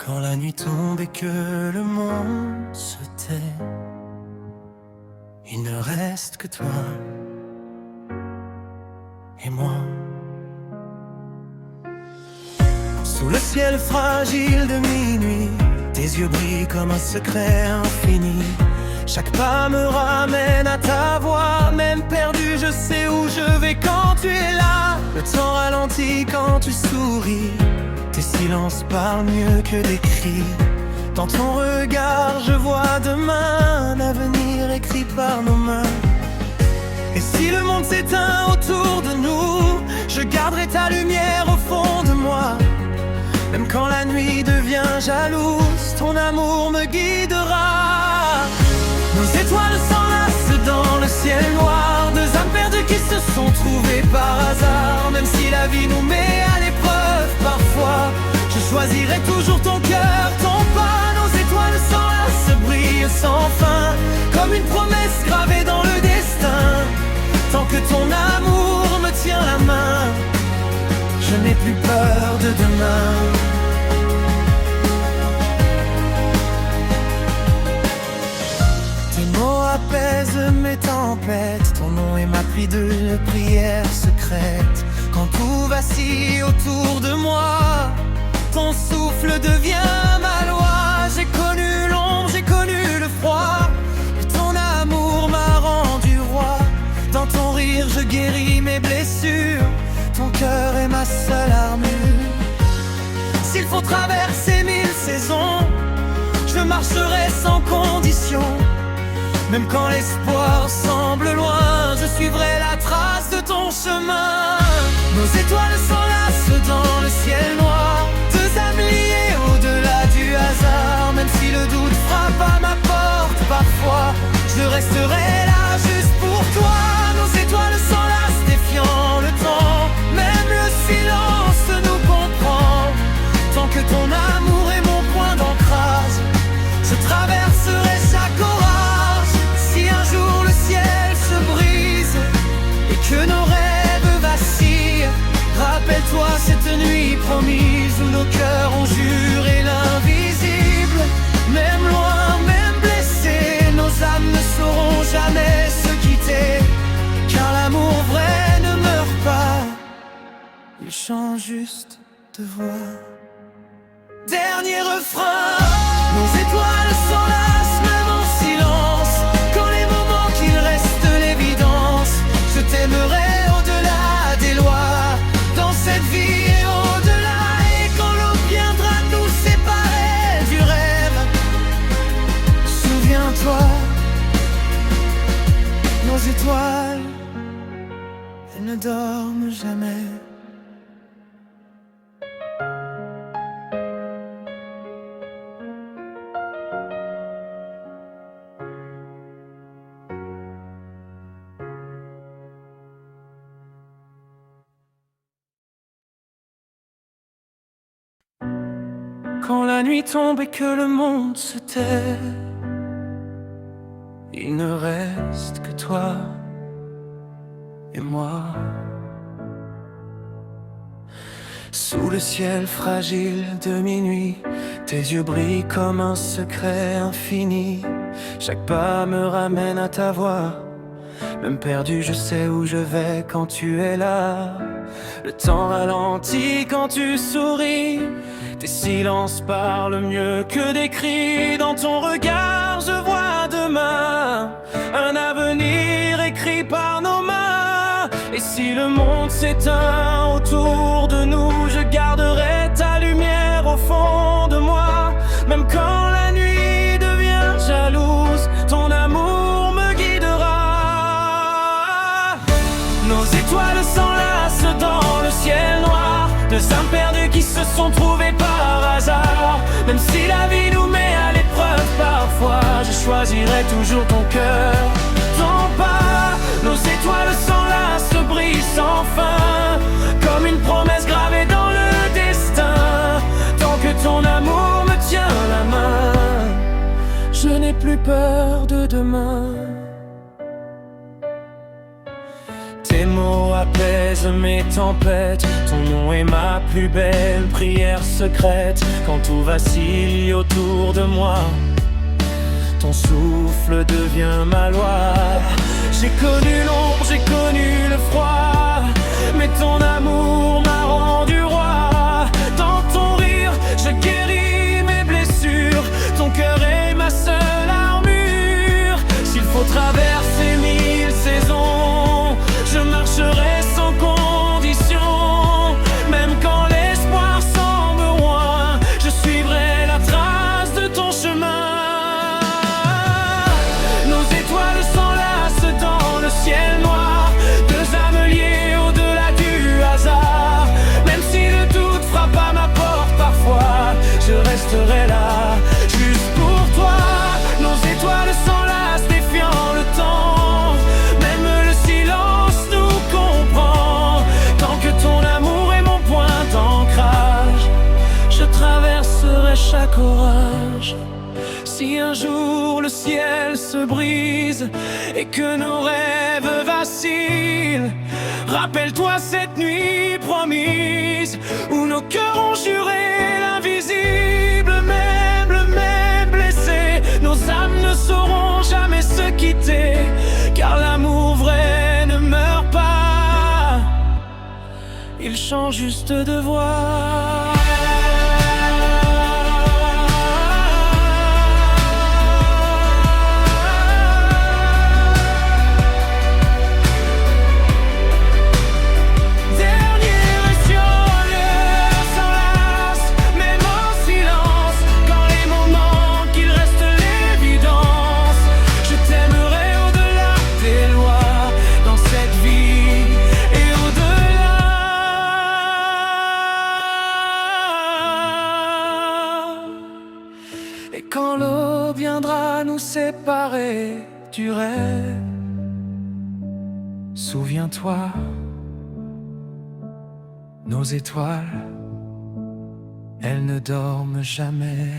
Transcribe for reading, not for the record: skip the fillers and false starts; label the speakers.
Speaker 1: Quand la nuit tombe et que le monde se tait, il ne reste que toi et moi. Sous le ciel fragile de minuit, tes yeux brillent comme un secret infini. Chaque pas me ramène à ta voix. Même perdu, je sais où je vais quand tu es là. Le temps ralentit quand tu souris. Tes silences parlent mieux que des cris. Dans ton regard, je vois demain, un avenir écrit par nos mains. Et si le monde s'éteint autour de nous, je garderai ta lumière au fond de moi. Même quand la nuit devient jalouse, ton amour me guidera. Nos étoiles s'enlacent dans le ciel noir, deux âmes perdues qui se sont trouvées par hasard. Même si la vie nous met à l'épreuve parfois, je choisirai toujours ton cœur, ton pas. Nos étoiles s'enlacent, brillent sans fin, comme une promesse gravée dans le destin. Tant que ton amour me tient la main, je n'ai plus peur de demain. Tes mots apaisent mes tempêtes, ton nom est ma pluie de prière secrète. Quand tout vacille autour de moi, ton souffle devient ma loi. J'ai connu l'ombre, j'ai connu le froid, et ton amour m'a rendu roi. Dans ton rire je guéris mes blessures, ton cœur est ma seule armure. S'il faut traverser 1000 saisons, je marcherai sans condition. Même quand l'espoir semble loin, je suivrai la trace de ton chemin. Nos étoiles s'enlacent dans le ciel noir, deux âmes liées au-delà du hasard. Même si le doute frappe à ma porte parfois, je resterai là juste pour toi. Nos étoiles s'enlacent défiant le temps, même le silence nous comprend. Tant que ton amour est mon point d'ancrage, je traverserai chaque orage. Si un jour le ciel se brise et que nos rêves vacillent, rappelle-toi cette nuit promise où nos cœurs ont juré l'invisible. Même loin, même blessés, nos âmes ne sauront jamais se quitter, car l'amour vrai ne meurt pas, il change juste de voix. Dernier refrain, nos étoiles s'enlacent même en silence. Quand les moments qu'il reste l'évidence, je t'aimerai au-delà des lois, dans cette vie et au-delà. Et quand l'aube viendra nous séparer du rêve, souviens-toi, nos étoiles, elles ne dorment jamais. Quand la nuit tombe et que le monde se tait, il ne reste que toi et moi. Sous le ciel fragile de minuit, tes yeux brillent comme un secret infini. Chaque pas me ramène à ta voix. Même perdu, je sais où je vais quand tu es là. Le temps ralentit quand tu souris. Tes silences parlent mieux que des cris. Dans ton regard, je vois demain, un avenir écrit par nos mains. Et si le monde s'éteint autour de nous, je garderai ta lumière au fond de moi. Même quand la nuit devient jalouse, ton amour me guidera. Nos étoiles s'enlacent dans le ciel noir, deux âmes perdues qui se sont trouvées par hasard. Même si la vie nous met à l'épreuve parfois, je choisirai toujours ton cœur, ton pas. Nos étoiles s'enlacent, brillent sans fin, comme une promesse gravée dans le destin. Tant que ton amour me tient la main, je n'ai plus peur de demain. Tes mots apaise mes tempêtes, ton nom est ma plus belle prière secrète. Quand tout vacille autour de moi, ton souffle devient ma loi. J'ai connu l'ombre, j'ai connu le froid, mais ton amour m'a rendu roi. Dans ton rire, je guéris mes blessures, ton cœur est ma seule armure. S'il faut traverser 1000 saisons, je marcherai sans condition. Même quand l'espoir semble loin, je suivrai la trace de ton chemin. Nos étoiles s'enlacent dans le ciel noir, deux âmes liées au-delà du hasard. Même si le doute frappe à ma porte parfois, je resterai là, juste pour toi. Nos étoiles s'enlacent, défiant le temps. Même le silence nous comprend. Tant que ton amour est mon point d'ancrage, je traverserai chaque orage. Si un jour le ciel se brise et que nos rêves vacillent, rappelle-toi cette nuit promise où nos cœurs ont juré l'invisible. Même blessés, nos âmes ne sauront jamais se quitter, car l'amour vrai ne meurt pas, il change juste de voix. Et quand l'aube viendra nous séparer du rêve, souviens-toi, nos étoiles, elles ne dorment jamais.